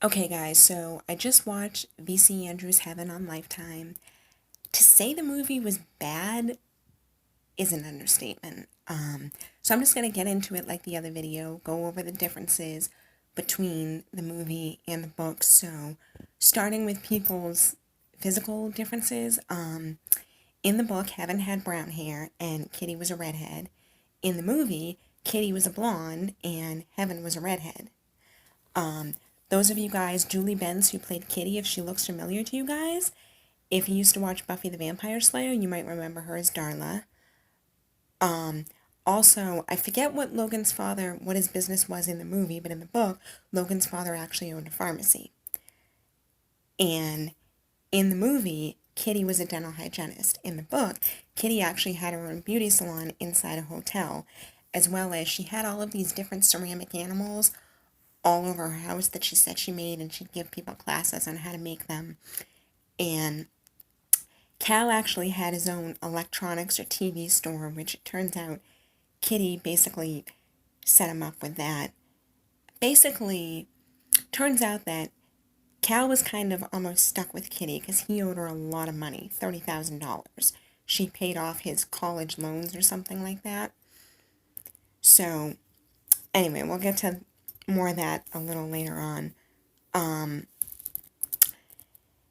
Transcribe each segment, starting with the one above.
Okay, guys, so I just watched VC Andrews Heaven on Lifetime. To say the movie was bad is an understatement. So I'm just going to get into it like the other video, go over the differences between the movie and the book. So, starting with people's physical differences, in the book, Heaven had brown hair and Kitty was a redhead. In the movie, Kitty was a blonde and Heaven was a redhead. Um, those of you guys, Julie Benz, who played Kitty, if she looks familiar to you guys, if you used to watch Buffy the Vampire Slayer, you might remember her as Darla. Um, Also, I forget what his business was in the movie, but in the book, Logan's father actually owned a pharmacy. And in the movie, Kitty was a dental hygienist. In the book, Kitty actually had her own beauty salon inside a hotel, as well as she had all of these different ceramic animals all over her house that she said she made, and she'd give people classes on how to make them. And Cal actually had his own electronics or TV store, which it turns out Kitty basically set him up with that. Basically, turns out that Cal was kind of almost stuck with Kitty because he owed her a lot of money, $30,000. She paid off his college loans or something like that. So, anyway, we'll get to more of that a little later on.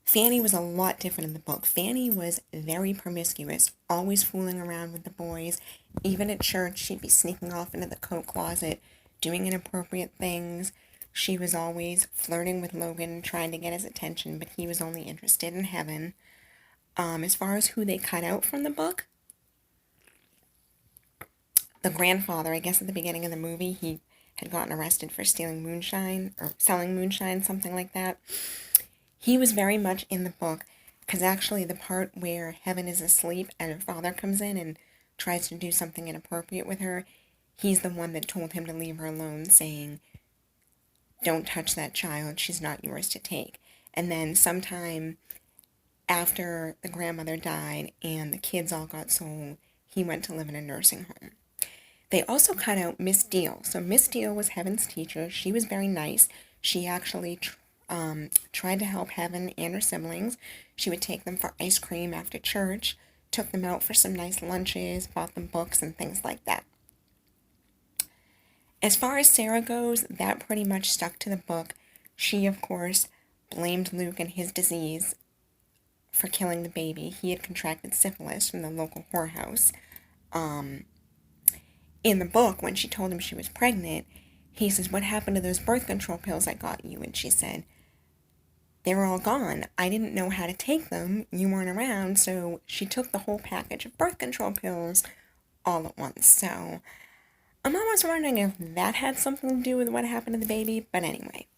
Fanny was a lot different in the book. Fanny was very promiscuous, always fooling around with the boys. Even at church, she'd be sneaking off into the coat closet, doing inappropriate things. She was always flirting with Logan, trying to get his attention, but he was only interested in Heaven. As far as who they cut out from the book, the grandfather, I guess at the beginning of the movie, he had gotten arrested for stealing moonshine or selling moonshine, something like that. He was very much in the book because actually the part where Heaven is asleep and her father comes in and tries to do something inappropriate with her, he's the one that told him to leave her alone, saying, "Don't touch that child, she's not yours to take." And then sometime after the grandmother died and the kids all got sold, he went to live in a nursing home. They also cut out Miss Deal. So Miss Deal was Heaven's teacher. She was very nice. She actually tried to help Heaven and her siblings. She would take them for ice cream after church, took them out for some nice lunches, bought them books and things like that. As far as Sarah goes, that pretty much stuck to the book. She, of course, blamed Luke and his disease for killing the baby. He had contracted syphilis from the local whorehouse. In the book, when she told him she was pregnant, he says, "What happened to those birth control pills I got you?" And she said, "They were all gone. I didn't know how to take them. You weren't around." So she took the whole package of birth control pills all at once. So I'm almost wondering if that had something to do with what happened to the baby. But anyway,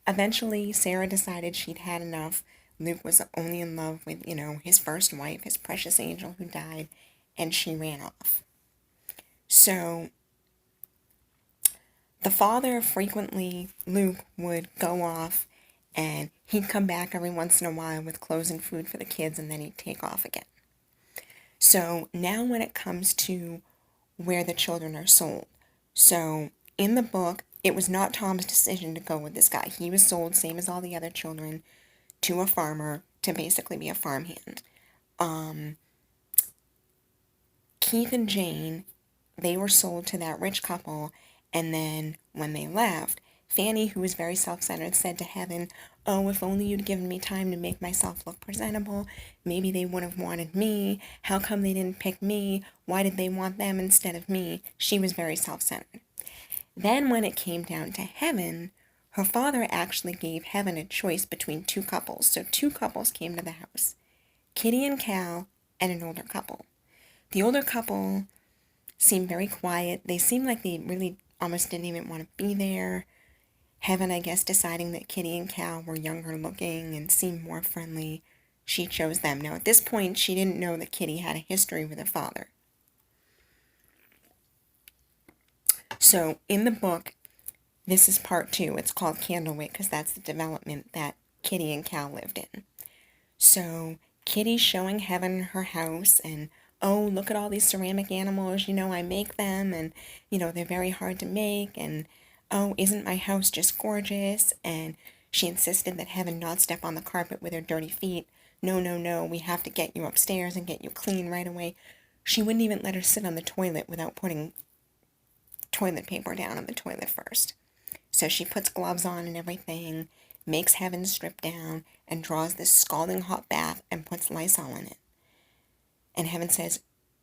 eventually Sarah decided she'd had enough. Luke was only in love with, his first wife, his precious angel who died, and she ran off. So the father frequently, Luke, would go off and he'd come back every once in a while with clothes and food for the kids, and then he'd take off again. So now when it comes to where the children are sold, so in the book, it was not Tom's decision to go with this guy. He was sold, same as all the other children, to a farmer to basically be a farmhand. Keith and Jane, they were sold to that rich couple, and then when they left, Fanny, who was very self-centered, said to Heaven, "Oh, if only you'd given me time to make myself look presentable, maybe they would have wanted me. How come they didn't pick me? Why did they want them instead of me?" She was very self-centered. Then when it came down to Heaven, her father actually gave Heaven a choice between two couples. So two couples came to the house, Kitty and Cal, and an older couple. The older couple seemed very quiet. They seemed like they really almost didn't even want to be there. Heaven, I guess, deciding that Kitty and Cal were younger looking and seemed more friendly, she chose them. Now, at this point, she didn't know that Kitty had a history with her father. So, in the book, this is part 2. It's called Candlewick because that's the development that Kitty and Cal lived in. So, Kitty's showing Heaven her house and, "Oh, look at all these ceramic animals, I make them, and, they're very hard to make, and, oh, isn't my house just gorgeous?" And She insisted that Heaven not step on the carpet with her dirty feet. No, no, no, we have to get you upstairs and get you clean right away. She wouldn't even let her sit on the toilet without putting toilet paper down on the toilet first. So she puts gloves on and everything, makes Heaven strip down, and draws this scalding hot bath and puts Lysol in it. And Heaven says,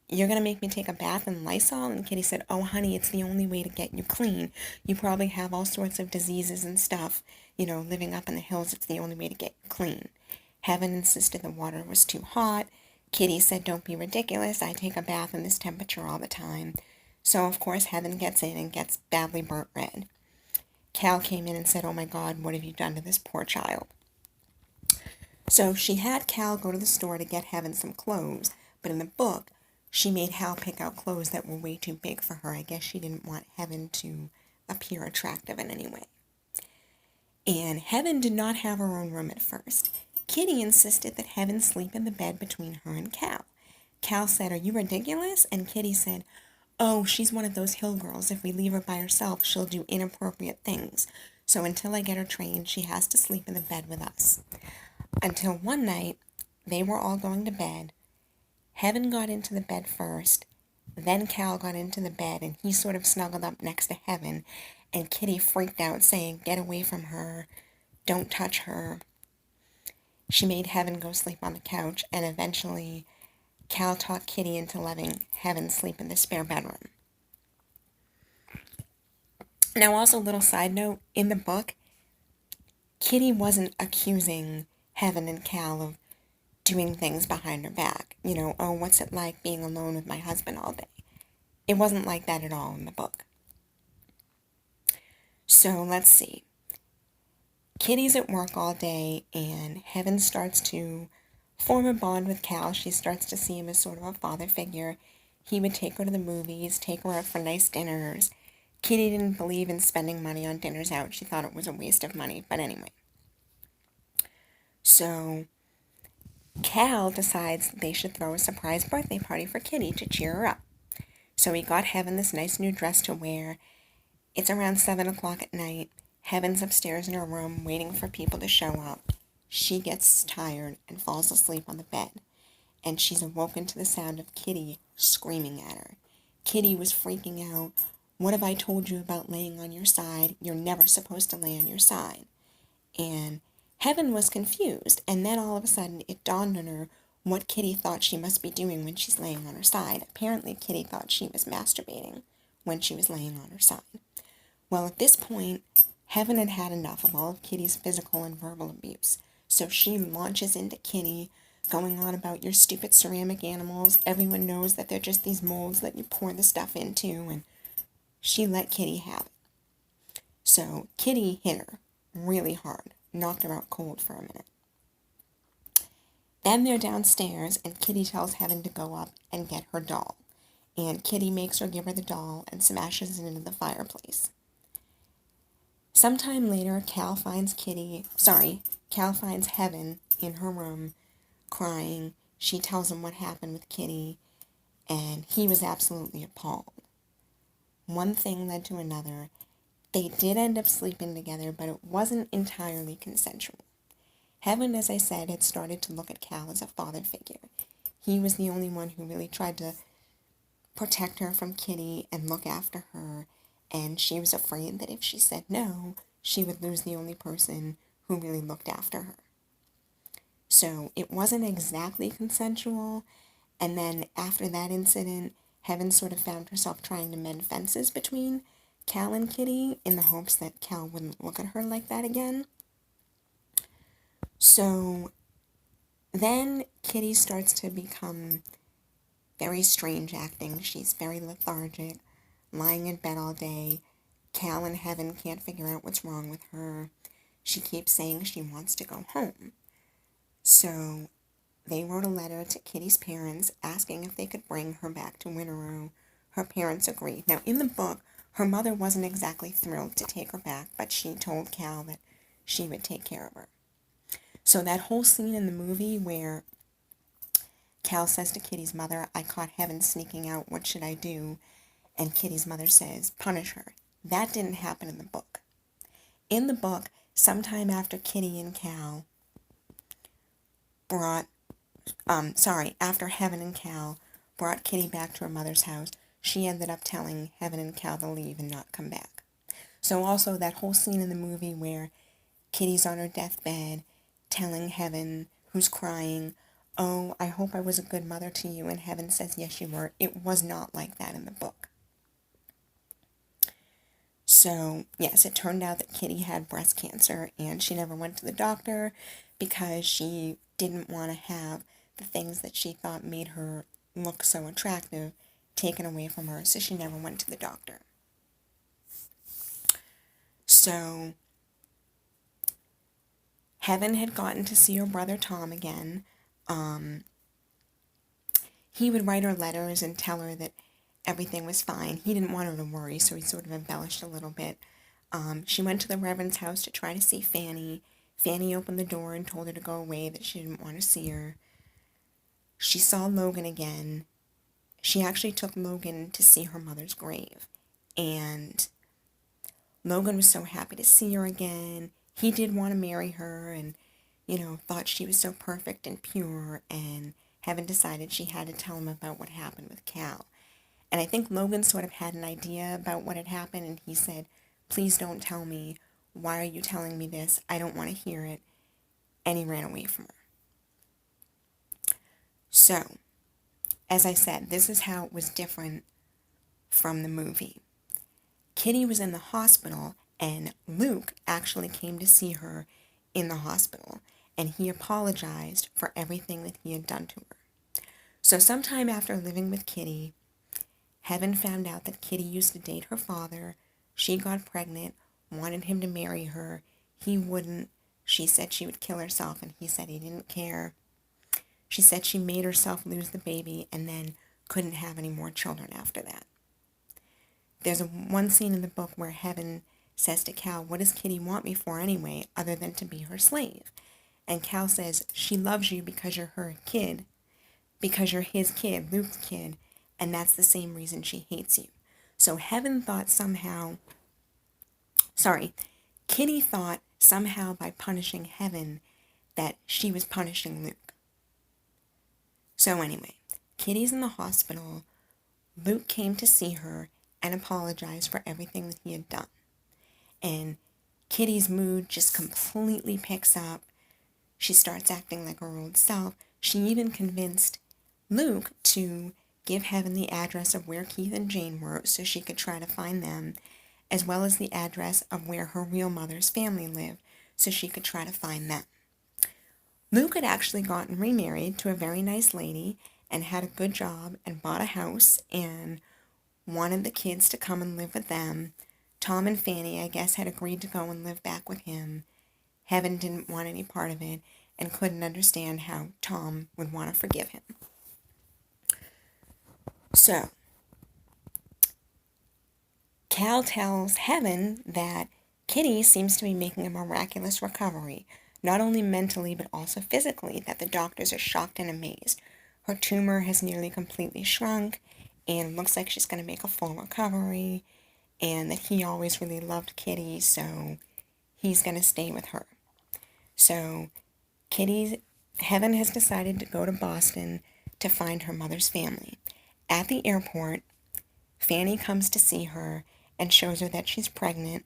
"You're going to make me take a bath in Lysol?" And Kitty said, "Oh, honey, it's the only way to get you clean. You probably have all sorts of diseases and stuff. Living up in the hills, it's the only way to get you clean." Heaven insisted the water was too hot. Kitty said, "Don't be ridiculous. I take a bath in this temperature all the time." So, of course, Heaven gets in and gets badly burnt red. Cal came in and said, "Oh my God, what have you done to this poor child?" So she had Cal go to the store to get Heaven some clothes, but in the book, she made Hal pick out clothes that were way too big for her. I guess she didn't want Heaven to appear attractive in any way. And Heaven did not have her own room at first. Kitty insisted that Heaven sleep in the bed between her and Cal. Cal said, "Are you ridiculous?" And Kitty said, "Oh, she's one of those hill girls. If we leave her by herself, she'll do inappropriate things. So until I get her trained, she has to sleep in the bed with us." Until one night, they were all going to bed. Heaven got into the bed first. Then Cal got into the bed, and he sort of snuggled up next to Heaven. And Kitty freaked out, saying, "Get away from her. Don't touch her." She made Heaven go sleep on the couch, and eventually Cal talked Kitty into letting Heaven sleep in the spare bedroom. Now, also, a little side note, in the book, Kitty wasn't accusing Heaven and Cal of doing things behind her back. "Oh, what's it like being alone with my husband all day?" It wasn't like that at all in the book. So, let's see. Kitty's at work all day, and Heaven starts to form a bond with Cal. She starts to see him as sort of a father figure. He would take her to the movies, take her out for nice dinners. Kitty didn't believe in spending money on dinners out. She thought it was a waste of money. But anyway. So Cal decides they should throw a surprise birthday party for Kitty to cheer her up. So he got Heaven this nice new dress to wear. It's around 7 o'clock at night. Heaven's upstairs in her room waiting for people to show up. She gets tired and falls asleep on the bed, and she's awoken to the sound of Kitty screaming at her. Kitty was freaking out. "What have I told you about laying on your side? You're never supposed to lay on your side." And Heaven was confused, and then all of a sudden it dawned on her what Kitty thought she must be doing when she's laying on her side. Apparently Kitty thought she was masturbating when she was laying on her side. Well, at this point, Heaven had had enough of all of Kitty's physical and verbal abuse. So she launches into Kitty, going on about "Your stupid ceramic animals. Everyone knows that they're just these molds that you pour the stuff into." And she let Kitty have it. So Kitty hit her really hard, knocked her out cold for a minute. Then they're downstairs, and Kitty tells Heaven to go up and get her doll. And Kitty makes her give her the doll and smashes it into the fireplace. Sometime later, Cal finds Heaven in her room, crying. She tells him what happened with Kitty, and he was absolutely appalled. One thing led to another. They did end up sleeping together, but it wasn't entirely consensual. Heaven, as I said, had started to look at Cal as a father figure. He was the only one who really tried to protect her from Kitty and look after her, and she was afraid that if she said no, she would lose the only person who really looked after her. So it wasn't exactly consensual, and then after that incident, Heaven sort of found herself trying to mend fences between Cal and Kitty in the hopes that Cal wouldn't look at her like that again. So then Kitty starts to become very strange acting. She's very lethargic, lying in bed all day. Cal and Heaven can't figure out what's wrong with her. She keeps saying she wants to go home. So they wrote a letter to Kitty's parents asking if they could bring her back to Winterboro. Her parents agreed. Now, in the book, her mother wasn't exactly thrilled to take her back, but she told Cal that she would take care of her. So that whole scene in the movie where Cal says to Kitty's mother, "I caught Heaven sneaking out, what should I do?" And Kitty's mother says, "Punish her." That didn't happen in the book. In the book, sometime after Kitty and Cal brought, after Heaven and Cal brought Kitty back to her mother's house, she ended up telling Heaven and Cal to leave and not come back. So also that whole scene in the movie where Kitty's on her deathbed telling Heaven, who's crying, "Oh, I hope I was a good mother to you," and Heaven says, "Yes, you were." It was not like that in the book. So, yes, it turned out that Kitty had breast cancer, and she never went to the doctor because she didn't want to have the things that she thought made her look so attractive taken away from her, so she never went to the doctor. So, Heaven had gotten to see her brother Tom again. He would write her letters and tell her that everything was fine. He didn't want her to worry, so he sort of embellished a little bit. She went to the Reverend's house to try to see Fanny. Fanny opened the door and told her to go away, that she didn't want to see her. She saw Logan again. She actually took Logan to see her mother's grave. And Logan was so happy to see her again. He did want to marry her and, thought she was so perfect and pure, and Heaven decided she had to tell him about what happened with Cal. And I think Logan sort of had an idea about what had happened, and he said, "Please don't tell me. Why are you telling me this? I don't want to hear it." And he ran away from her. So, as I said, this is how it was different from the movie. Kitty was in the hospital, and Luke actually came to see her in the hospital, and he apologized for everything that he had done to her. So sometime after living with Kitty, Heaven found out that Kitty used to date her father. She got pregnant, wanted him to marry her. He wouldn't. She said she would kill herself, and he said he didn't care. She said she made herself lose the baby and then couldn't have any more children after that. There's one scene in the book where Heaven says to Cal, "What does Kitty want me for anyway, other than to be her slave?" And Cal says, "She loves you because you're her kid, because you're his kid, Luke's kid, and that's the same reason she hates you." So Kitty thought somehow by punishing Heaven that she was punishing Luke. So anyway, Kitty's in the hospital. Luke came to see her and apologized for everything that he had done. And Kitty's mood just completely picks up. She starts acting like her old self. She even convinced Luke to give Heaven the address of where Keith and Jane were so she could try to find them, as well as the address of where her real mother's family lived so she could try to find them. Luke had actually gotten remarried to a very nice lady and had a good job and bought a house and wanted the kids to come and live with them. Tom and Fanny, I guess, had agreed to go and live back with him. Heaven didn't want any part of it and couldn't understand how Tom would want to forgive him. So, Cal tells Heaven that Kitty seems to be making a miraculous recovery, not only mentally but also physically, that the doctors are shocked and amazed. Her tumor has nearly completely shrunk and looks like she's going to make a full recovery, and that he always really loved Kitty, so he's going to stay with her. So Heaven has decided to go to Boston to find her mother's family. At the airport, Fanny comes to see her and shows her that she's pregnant.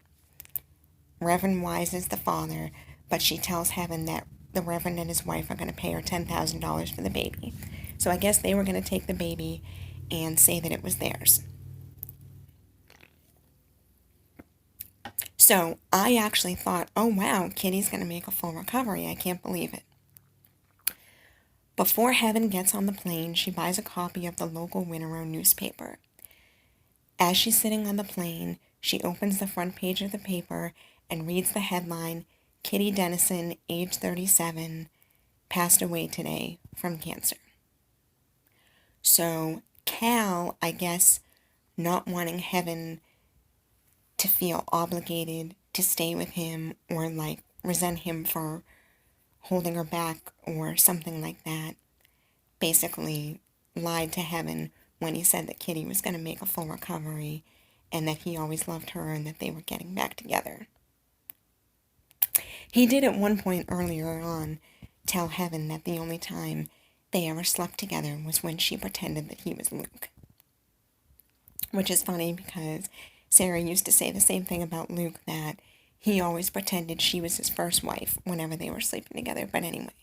Reverend Wise is the father, but she tells Heaven that the Reverend and his wife are going to pay her $10,000 for the baby. So I guess they were going to take the baby and say that it was theirs. So I actually thought, oh wow, Kitty's going to make a full recovery. I can't believe it. Before Heaven gets on the plane, she buys a copy of the local Winterow newspaper. As she's sitting on the plane, she opens the front page of the paper and reads the headline, "Kitty Dennison, age 37, passed away today from cancer." So Cal, I guess, not wanting Heaven to feel obligated to stay with him or like resent him for holding her back or something like that, basically lied to Heaven when he said that Kitty was going to make a full recovery and that he always loved her and that they were getting back together. He did at one point earlier on tell Heaven that the only time they ever slept together was when she pretended that he was Luke. Which is funny because Sarah used to say the same thing about Luke, that he always pretended she was his first wife whenever they were sleeping together. But anyway,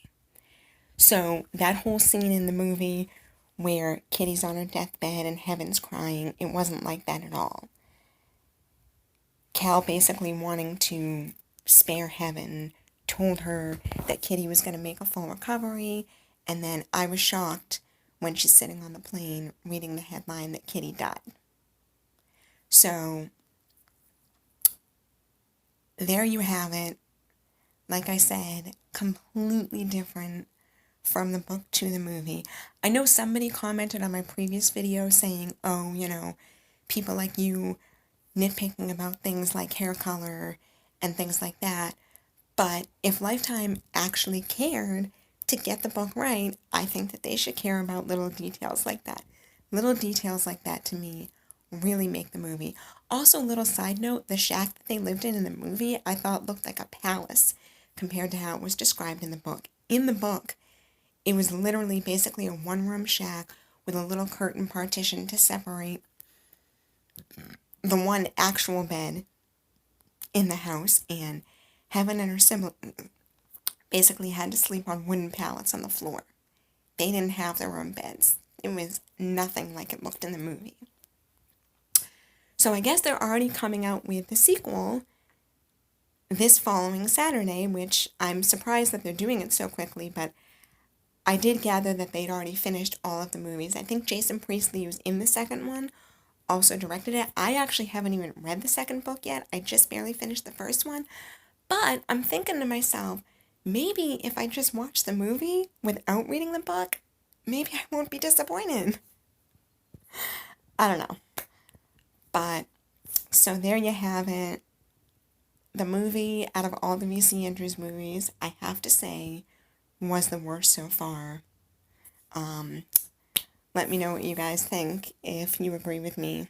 so that whole scene in the movie where Kitty's on her deathbed and Heaven's crying, it wasn't like that at all. Cal, basically wanting to spare Heaven, told her that Kitty was going to make a full recovery, and then I was shocked when she's sitting on the plane reading the headline that Kitty died. So, there you have it. Like I said, completely different from the book to the movie. I know somebody commented on my previous video saying, oh, people like you nitpicking about things like hair color and things like that. But if Lifetime actually cared to get the book right, I think that they should care about little details like that. Little details like that, to me, really make the movie. Also, little side note, the shack that they lived in the movie, I thought looked like a palace compared to how it was described in the book. In the book, it was literally basically a one-room shack with a little curtain partition to separate the one actual bed in the house, and Heaven and her sibling basically had to sleep on wooden pallets on the floor. They didn't have their own beds. It was nothing like it looked in the movie. So I guess they're already coming out with the sequel this following Saturday, which I'm surprised that they're doing it so quickly, but I did gather that they'd already finished all of the movies. I think Jason Priestley, who's in the second one, also directed it. I actually haven't even read the second book yet. I just barely finished the first one. But I'm thinking to myself, maybe if I just watch the movie without reading the book, maybe I won't be disappointed. I don't know. But, so there you have it. The movie, out of all the V.C. Andrews movies, I have to say, was the worst so far. Let me know what you guys think, if you agree with me.